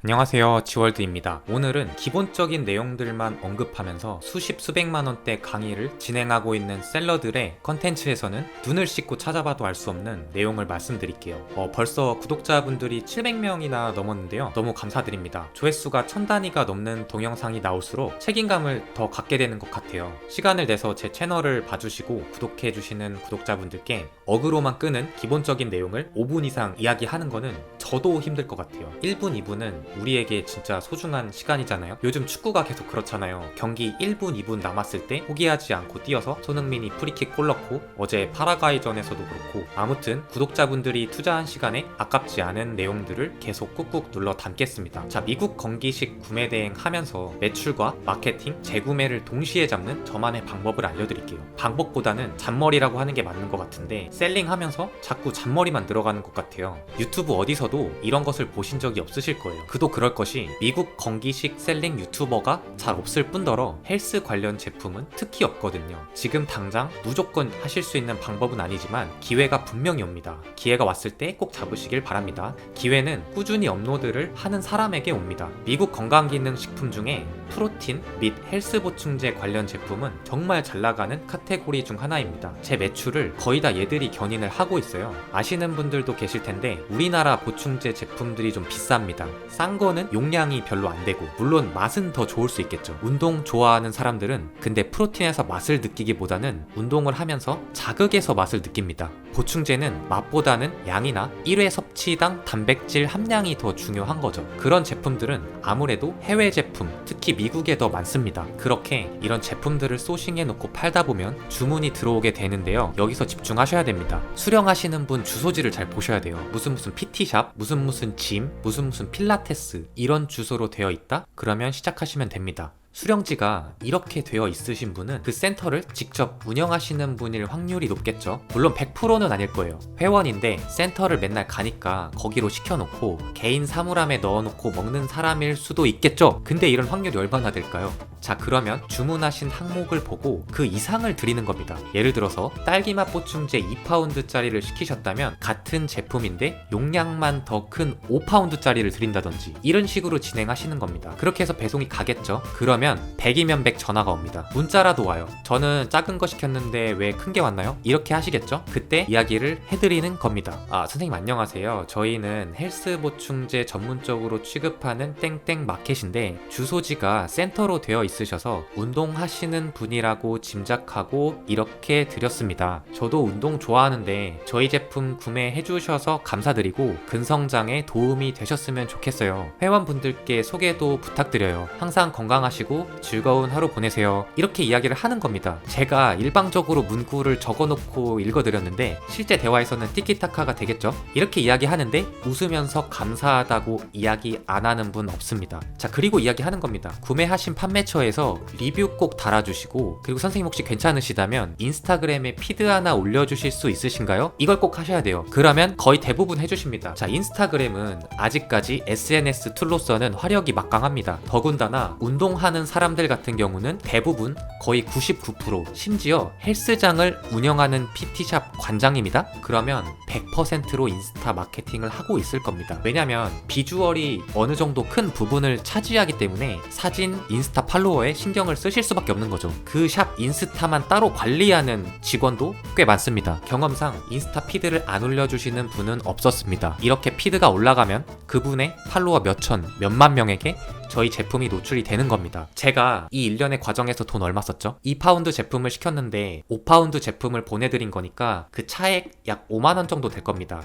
안녕하세요, 지월드입니다. 오늘은 기본적인 내용들만 언급하면서 수십 수백만 원대 강의를 진행하고 있는 셀러들의 컨텐츠에서는 눈을 씻고 찾아봐도 알 수 없는 내용을 말씀드릴게요. 벌써 구독자분들이 700명이나 넘었는데요. 너무 감사드립니다. 조회수가 1000단위가 넘는 동영상이 나올수록 책임감을 더 갖게 되는 것 같아요. 시간을 내서 제 채널을 봐주시고 구독해주시는 구독자분들께 어그로만 끄는 기본적인 내용을 5분 이상 이야기하는 거는 저도 힘들 것 같아요. 1분, 2분은 우리에게 진짜 소중한 시간이잖아요. 요즘 축구가 계속 그렇잖아요. 경기 1분, 2분 남았을 때 포기하지 않고 뛰어서 손흥민이 프리킥 골 넣고, 어제 파라과이전에서도 그렇고, 아무튼 구독자분들이 투자한 시간에 아깝지 않은 내용들을 계속 꾹꾹 눌러 담겠습니다. 자, 미국 건기식 구매 대행 하면서 매출과 마케팅, 재구매를 동시에 잡는 저만의 방법을 알려드릴게요. 방법보다는 잔머리라고 하는 게 맞는 것 같은데, 셀링 하면서 자꾸 잔머리만 늘어가는 것 같아요. 유튜브 어디서도 이런 것을 보신 적이 없으실 거예요. 그도 그럴 것이 미국 건기식 셀링 유튜버가 잘 없을 뿐더러 헬스 관련 제품은 특히 없거든요. 지금 당장 무조건 하실 수 있는 방법은 아니지만 기회가 분명히 옵니다. 기회가 왔을 때 꼭 잡으시길 바랍니다. 기회는 꾸준히 업로드를 하는 사람에게 옵니다. 미국 건강기능식품 중에 프로틴 및 헬스 보충제 관련 제품은 정말 잘 나가는 카테고리 중 하나입니다. 제 매출을 거의 다 얘들이 견인을 하고 있어요. 아시는 분들도 계실 텐데 우리나라 보충제 제품들이 좀 비쌉니다. 싼 거는 용량이 별로 안 되고, 물론 맛은 더 좋을 수 있겠죠. 운동 좋아하는 사람들은 근데 프로틴에서 맛을 느끼기보다는 운동을 하면서 자극에서 맛을 느낍니다. 보충제는 맛보다는 양이나 1회 섭취당 단백질 함량이 더 중요한 거죠. 그런 제품들은 아무래도 해외 제품, 특히 미국에 더 많습니다. 그렇게 이런 제품들을 소싱해 놓고 팔다 보면 주문이 들어오게 되는데요. 여기서 집중하셔야 됩니다. 수령하시는 분 주소지를 잘 보셔야 돼요. 무슨 PT샵, 무슨 짐, 무슨 필라테스 이런 주소로 되어 있다? 그러면 시작하시면 됩니다. 수령지가 이렇게 되어 있으신 분은 그 센터를 직접 운영하시는 분일 확률이 높겠죠. 물론 100%는 아닐 거예요. 회원인데 센터를 맨날 가니까 거기로 시켜놓고 개인 사물함에 넣어놓고 먹는 사람일 수도 있겠죠. 근데 이런 확률이 얼마나 될까요? 자, 그러면 주문하신 항목을 보고 그 이상을 드리는 겁니다. 예를 들어서 딸기맛 보충제 2파운드짜리를 시키셨다면 같은 제품인데 용량만 더 큰 5파운드짜리를 드린다든지 이런 식으로 진행하시는 겁니다. 그렇게 해서 배송이 가겠죠. 그러면 100이면 100 전화가 옵니다. 문자라도 와요. 저는 작은 거 시켰는데 왜 큰 게 왔나요? 이렇게 하시겠죠? 그때 이야기를 해드리는 겁니다. 선생님 안녕하세요. 저희는 헬스 보충제 전문적으로 취급하는 땡땡 마켓인데 주소지가 센터로 되어 있으셔서 운동하시는 분이라고 짐작하고 이렇게 드렸습니다. 저도 운동 좋아하는데 저희 제품 구매해 주셔서 감사드리고 근성장에 도움이 되셨으면 좋겠어요. 회원분들께 소개도 부탁드려요. 항상 건강하시고 즐거운 하루 보내세요. 이렇게 이야기를 하는 겁니다. 제가 일방적으로 문구를 적어놓고 읽어드렸는데 실제 대화에서는 티키타카가 되겠죠? 이렇게 이야기하는데 웃으면서 감사하다고 이야기 안 하는 분 없습니다. 자, 그리고 이야기하는 겁니다. 구매하신 판매처에서 리뷰 꼭 달아주시고, 그리고 선생님 혹시 괜찮으시다면 인스타그램에 피드 하나 올려주실 수 있으신가요? 이걸 꼭 하셔야 돼요. 그러면 거의 대부분 해주십니다. 자, 인스타그램은 아직까지 SNS 툴로서는 화력이 막강합니다. 더군다나 운동하는 사람들 같은 경우는 대부분 거의 99% 심지어 헬스장을 운영하는 PT샵 관장입니다. 그러면 100%로 인스타 마케팅을 하고 있을 겁니다. 왜냐면 비주얼이 어느 정도 큰 부분을 차지하기 때문에 사진, 인스타 팔로워에 신경을 쓰실 수밖에 없는 거죠. 그 샵 인스타만 따로 관리하는 직원도 꽤 많습니다. 경험상 인스타 피드를 안 올려주시는 분은 없었습니다. 이렇게 피드가 올라가면 그분의 팔로워 몇천, 몇만 명에게 저희 제품이 노출이 되는 겁니다. 제가 이 일련의 과정에서 돈 얼마 썼죠? 2파운드 제품을 시켰는데 5파운드 제품을 보내드린 거니까 그 차액 약 5만원 정도 될 겁니다.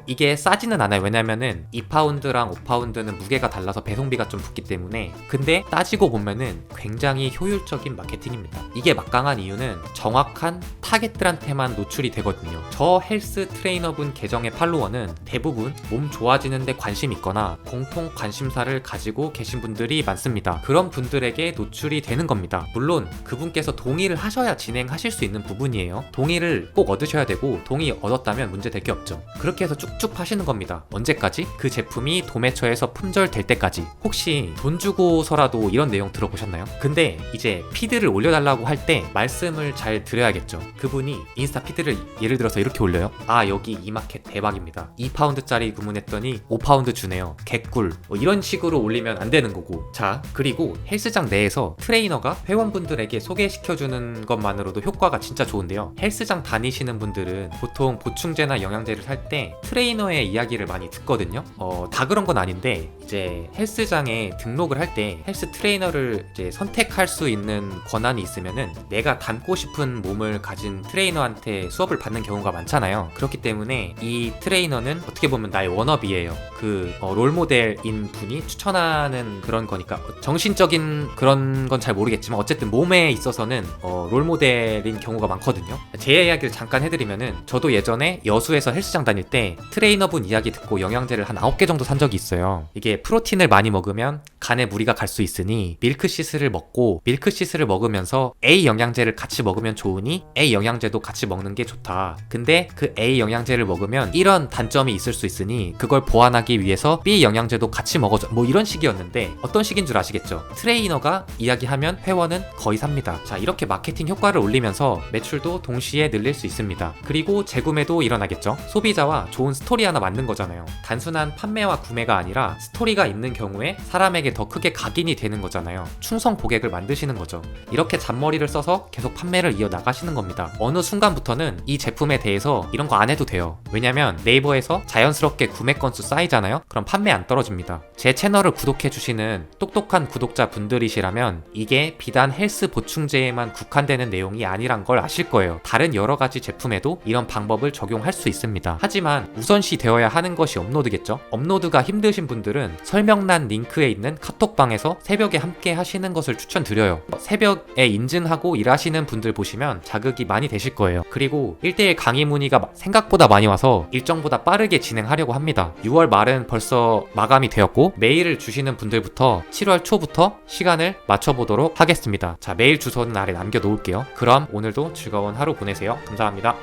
이게 싸지는 않아요. 왜냐면은 2파운드랑 5파운드는 무게가 달라서 배송비가 좀 붙기 때문에. 근데 따지고 보면은 굉장히 효율적인 마케팅입니다. 이게 막강한 이유는 정확한 타겟들한테만 노출이 되거든요. 저 헬스 트레이너분 계정의 팔로워는 대부분 몸 좋아지는데 관심 있거나 공통 관심사를 가지고 계신 분들이 많습니다. 그런 분들에게 노출이 되는 겁니다. 물론 그분께서 동의를 하셔야 진행하실 수 있는 부분이에요. 동의를 꼭 얻으셔야 되고, 동의 얻었다면 문제 될 게 없죠. 그렇게 해서 쭉쭉 파시는 겁니다. 언제까지? 그 제품이 도매처에서 품절될 때까지. 혹시 돈 주고서라도 이런 내용 들어보셨나요? 근데 이제 피드를 올려달라고 할 때 말씀을 잘 드려야겠죠. 그분이 인스타 피드를 예를 들어서 이렇게 올려요. 아, 여기 이 마켓 대박입니다. 2파운드짜리 주문했더니 5파운드 주네요. 개꿀. 뭐 이런 식으로 올리면 안 되는 거고. 자, 그리고 헬스장 내에서 트레이너가 회원분들에게 소개시켜주는 것만으로도 효과가 진짜 좋은데요. 헬스장 다니시는 분들은 보통 보충제나 영양제를 살 때 트레이너의 이야기를 많이 듣거든요. 다 그런 건 아닌데 이제 헬스장에 등록을 할 때 헬스 트레이너를 이제 선택할 수 있는 권한이 있으면은 내가 닮고 싶은 몸을 가진 트레이너한테 수업을 받는 경우가 많잖아요. 그렇기 때문에 이 트레이너는 어떻게 보면 나의 워너비예요. 그 롤모델인 분이 추천하는 그런 거니까 정신적인 그런 건 잘 모르겠지만 어쨌든 몸에 있어서는 롤모델인 경우가 많거든요. 제 이야기를 잠깐 해드리면은 저도 예전에 여수에서 헬스장 다닐 때 트레이너분 이야기 듣고 영양제를 한 9개 정도 산 적이 있어요. 이게 프로틴을 많이 먹으면 간에 무리가 갈 수 있으니 밀크시스를 먹고 밀크시스를 먹으면서 A 영양제를 같이 먹으면 좋으니 A 영양제도 같이 먹는 게 좋다. 근데 그 A 영양제를 먹으면 이런 단점이 있을 수 있으니 그걸 보완하기 위해서 B 영양제도 같이 먹어줘. 뭐 이런 식이었는데 어떤 식인 줄 아시겠죠? 트레이너가 이야기하면 회원은 거의 삽니다. 자, 이렇게 마케팅 효과를 올리면서 매출도 동시에 늘릴 수 있습니다. 그리고 재구매도 일어나겠죠? 소비자와 좋은 스토리 하나 만든 거잖아요. 단순한 판매와 구매가 아니라 스토리가 있는 경우에 사람에게 더 크게 각인이 되는 거잖아요. 충성 고객을 만드시는 거죠. 이렇게 잔머리를 써서 계속 판매를 이어나가시는 겁니다. 어느 순간부터는 이 제품에 대해서 이런 거 안 해도 돼요. 왜냐면 네이버에서 자연스럽게 구매 건수 쌓이잖아요. 그럼 판매 안 떨어집니다. 제 채널을 구독해주시는 똑똑한 구독자 분들이시라면 이게 비단 헬스 보충제에만 국한되는 내용이 아니란 걸 아실 거예요. 다른 여러 가지 제품에도 이런 방법을 적용할 수 있습니다. 하지만 우선시 되어야 하는 것이 업로드겠죠? 업로드가 힘드신 분들은 설명란 링크에 있는 카톡방에서 새벽에 함께 하시는 것을 추천드려요. 새벽에 인증하고 일하시는 분들 보시면 자극이 많이 되실 거예요. 그리고 1대1 강의 문의가 생각보다 많이 와서 일정보다 빠르게 진행하려고 합니다. 6월 말은 벌써 마감이 되었고 메일을 주시는 분들부터 7월 초부터 시간을 맞춰보도록 하겠습니다. 자, 메일 주소는 아래 남겨놓을게요. 그럼 오늘도 즐거운 하루 보내세요. 감사합니다.